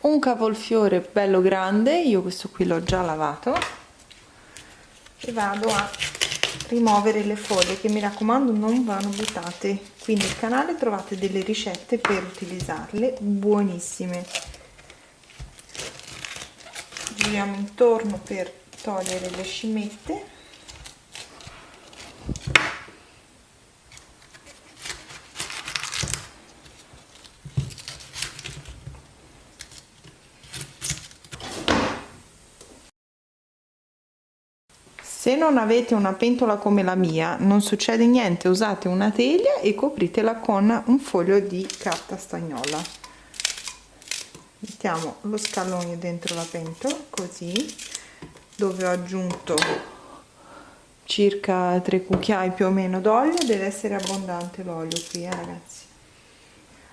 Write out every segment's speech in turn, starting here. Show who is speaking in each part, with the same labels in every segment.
Speaker 1: un cavolfiore bello grande, io questo qui l'ho già lavato, e vado a rimuovere le foglie che, mi raccomando, non vanno buttate. Qui nel canale trovate delle ricette per utilizzarle, buonissime. Giriamo intorno per togliere le scimmiette. Se non avete una pentola come la mia, non succede niente, usate una teglia e copritela con un foglio di carta stagnola. Mettiamo lo scalone dentro la pentola, così, dove ho aggiunto circa 3 cucchiai più o meno d'olio. Deve essere abbondante l'olio qui, ragazzi.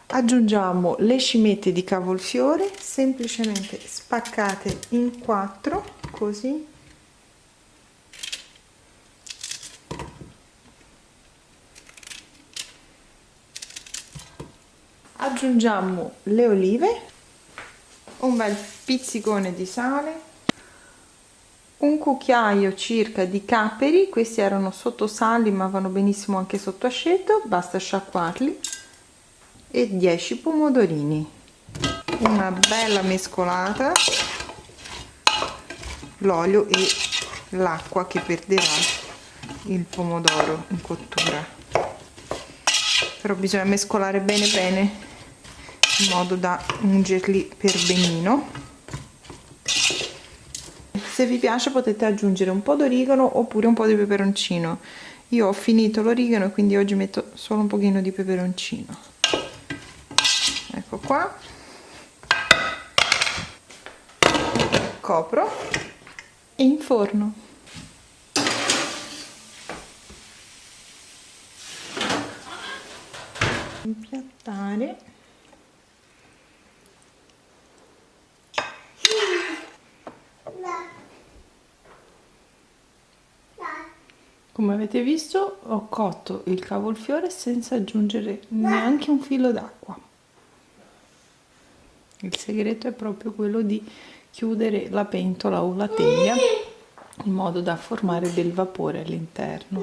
Speaker 1: Aggiungiamo le scimmiette di cavolfiore, semplicemente spaccate in 4, così. Aggiungiamo le olive, un bel pizzicone di sale, un cucchiaio circa di capperi, questi erano sottosaldi ma vanno benissimo anche sotto asceto, basta sciacquarli, e 10 pomodorini. Una bella mescolata, l'olio e l'acqua che perderà il pomodoro in cottura, però bisogna mescolare bene bene in modo da ungerli per benino. Se vi piace potete aggiungere un po' d'origano oppure un po' di peperoncino. Io ho finito l'origano e quindi oggi metto solo un pochino di peperoncino. Ecco qua. Copro e in forno. Impiattare. Come avete visto, ho cotto il cavolfiore senza aggiungere neanche un filo d'acqua. Il segreto è proprio quello di chiudere la pentola o la teglia in modo da formare del vapore all'interno.